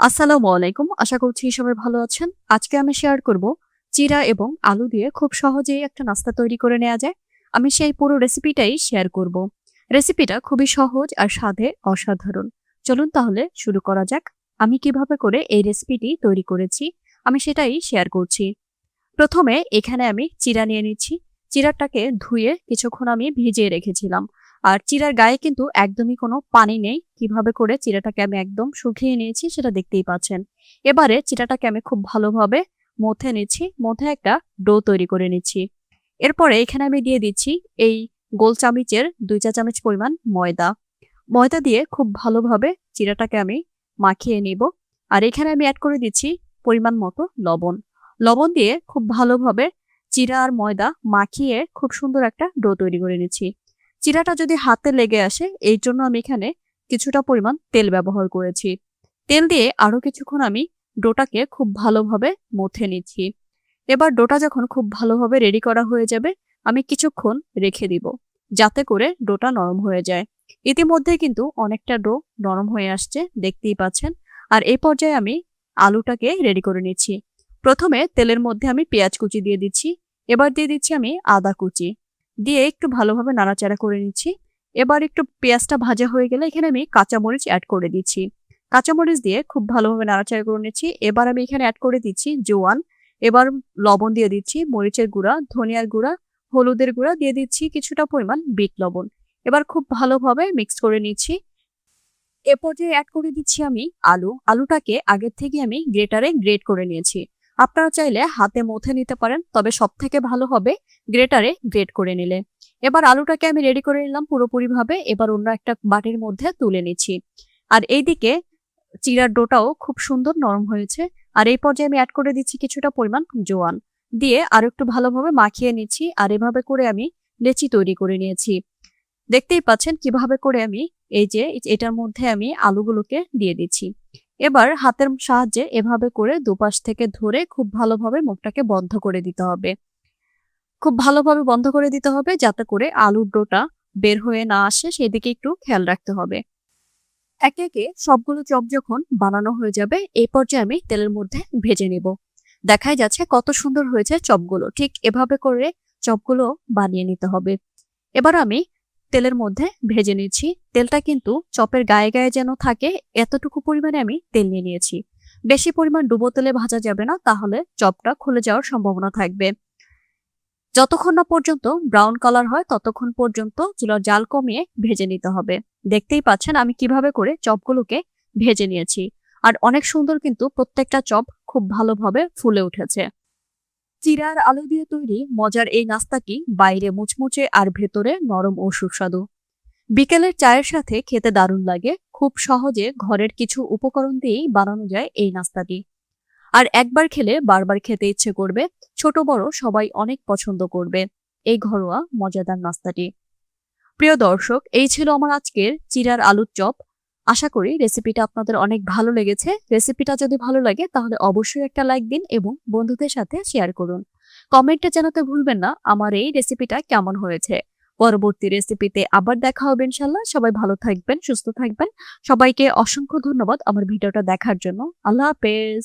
আসসালামু আলাইকুম। আশা করছি সবাই ভালো আছেন। আজকে আমি শেয়ার করব চিড়া এবং আলু দিয়ে খুব সহজেই একটা নাস্তা তৈরি করে নেওয়া যায়। আমি সেই পুরো রেসিপিটাই শেয়ার করব। রেসিপিটা খুবই সহজ আর স্বাদে অসাধারণ। চলুন তাহলে শুরু করা যাক। আমি কিভাবে করে এই রেসিপিটি তৈরি করেছি আমি সেটাই শেয়ার করছি। প্রথমে এখানে আমি চিড়া নিয়ে নিচ্ছি। চিড়াটাকে ধুয়ে কিছুক্ষণ আমি ভিজিয়ে রেখেছিলাম। আর চিড়ার গায়ে কিন্তু একদমই কোনো পানি নেই। কিভাবে করে চিড়াটাকে আমি একদম শুকিয়ে নিয়েছি সেটা দেখতেই পাচ্ছেন। এবারে চিড়াটাকে আমি খুব ভালোভাবে মথে নিচ্ছি। মথে একটা ডো তৈরি করে নিচ্ছি। এরপরে এখানে আমি দিয়ে দিচ্ছি এই গোল চামচের ২ চা চামচ পরিমাণ ময়দা। ময়দা দিয়ে খুব ভালোভাবে চিড়াটাকে আমি মাখিয়ে নিব। আর এখানে আমি অ্যাড করে দিচ্ছি পরিমাণ মতো লবণ। লবণ দিয়ে খুব ভালোভাবে চিড়া আর ময়দা মাখিয়ে খুব সুন্দর একটা ডো তৈরি করে নিচ্ছি। চিড়াটা যদি হাতে লেগে আসে এই জন্য আমি এখানে কিছুটা পরিমাণ তেল ব্যবহার করেছি। তেল দিয়ে আরো কিছুক্ষণ আমি ডোটাকে খুব ভালোভাবে মথে নিচ্ছি। এবার ডোটা যখন খুব ভালোভাবে রেডি করা হয়ে যাবে আমি কিছুক্ষণ রেখে দিব যাতে করে ডোটা নরম হয়ে যায়। ইতিমধ্যে কিন্তু অনেকটা ডো নরম হয়ে আসছে, দেখতেই পাচ্ছেন। আর এই পর্যায়ে আমি আলুটাকে রেডি করে নিচ্ছি। প্রথমে তেলের মধ্যে আমি পেঁয়াজ কুচি দিয়ে দিচ্ছি। এবার দিয়ে দিচ্ছি আমি আদা কুচি। দিয়ে একটু ভালোভাবে নাড়াচাড়া করে নিচ্ছি। এবার একটু পেঁয়াজটা ভাজা হয়ে গেলে এখানে আমি কাঁচামরিচ অ্যাড করে দিচ্ছি। কাঁচামরিচ দিয়ে খুব ভালোভাবে নাড়াচাড়া করে নিচ্ছি। এবার আমি এখানে অ্যাড করে দিচ্ছি জোয়ান। এবার লবণ দিয়ে দিচ্ছি, মরিচের গুঁড়া, ধনিয়ার গুঁড়া, হলুদের গুঁড়া দিয়ে দিচ্ছি কিছুটা পরিমাণ বিট লবণ। এবার খুব ভালোভাবে মিক্স করে নিচ্ছি। এ পর্যায়ে অ্যাড করে দিচ্ছি আমি আলু। আলুটাকে আগের থেকে আমি গ্রেটারে গ্রেট করে নিয়েছি। আপনারা চাইলে হাতে মথে নিতে পারেন, তবে সব থেকে ভালো হবে গ্রেটারে গ্রেট করে নিলে। এবার আলুটাকে আমি রেডি করে নিলাম পুরোপুরিভাবে। এবার অন্য একটা বাটির মধ্যে তুলে নিচ্ছি। আর এইদিকে চিড়ার ডোটাও খুব সুন্দর নরম হয়েছে। আর এই পর্যায়ে আমি অ্যাড করে দিচ্ছি কিছুটা পরিমাণ জোয়ান। দিয়ে আর একটু ভালোভাবে মাখিয়ে নিচ্ছি। আর এভাবে করে আমি লেচি তৈরি করে নিয়েছি। দেখতেই পাচ্ছেন কিভাবে করে আমি এই যে এটার মধ্যে আমি আলুগুলোকে দিয়ে দিচ্ছি। এবার হাতের সাহায্যে এভাবে করে দুপাশ থেকে ধরে খুব ভালোভাবে মুখটাকে বন্ধ করে দিতে হবে। খুব ভালোভাবে বন্ধ করে দিতে হবে যাতে করে আলুর ডোটা বের হয়ে না আসে, সেদিকে একটু খেয়াল রাখতে হবে। একে একে সবগুলো চপ যখন বানানো হয়ে যাবে এই পর্যায়ে আমি তেলের মধ্যে ভেজে নিব। দেখাই যাচ্ছে কত সুন্দর হয়েছে চপগুলো। ঠিক এভাবে করে চপগুলো বানিয়ে নিতে হবে। এবার আমি তেলের মধ্যে ভেজে নিচ্ছি। তেলটা কিন্তু চপের গায়ে গায়ে যেন থাকে এতটুকু পরিমাণে আমি তেল নিয়ে নিয়েছি। বেশি পরিমাণ ডুবো তেলে ভাজা যাবে না, তাহলে চপটা খুলে যাওয়ার সম্ভাবনা থাকবে। যতক্ষণ না পর্যন্ত ব্রাউন কালার হয় ততক্ষণ পর্যন্ত চুলার জাল কমিয়ে ভেজে নিতে হবে। দেখতেই পাচ্ছেন আমি কিভাবে করে চপগুলোকে ভেজে নিয়েছি। আর অনেক সুন্দর কিন্তু প্রত্যেকটা চপ খুব ভালোভাবে ফুলে উঠেছে। চিড়ার আলু দিয়ে তৈরি মজার এই নাস্তাটি বাইরে মুচমুচে আর ভেতরে নরম ও সুস্বাদু। বিকেলের চায়ের সাথে খেতে দারুণ লাগে। খুব সহজে ঘরের কিছু উপকরণ দিয়েই বানানো যায় এই নাস্তাটি। আর একবার খেলে বারবার খেতে ইচ্ছে করবে। ছোট বড় সবাই অনেক পছন্দ করবে এই ঘরোয়া মজাদার নাস্তাটি। প্রিয় দর্শক, এই ছিল আমার আজকের চিড়ার আলুর চপ। আশা করি রেসিপিটা আপনাদের অনেক ভালো লেগেছে। রেসিপিটা যদি ভালো লাগে তাহলে অবশ্যই একটা লাইক দিন এবং বন্ধুদের সাথে শেয়ার করুন। কমেন্টে জানাতে ভুলবেন না আমার এই রেসিপিটা কেমন হয়েছে। পরবর্তী রেসিপিতে আবার দেখা হবে ইনশাল্লাহ। সবাই ভালো থাকবেন, সুস্থ থাকবেন। সবাইকে অসংখ্য ধন্যবাদ আমার ভিডিওটা দেখার জন্য। আল্লাহ হাফেজ।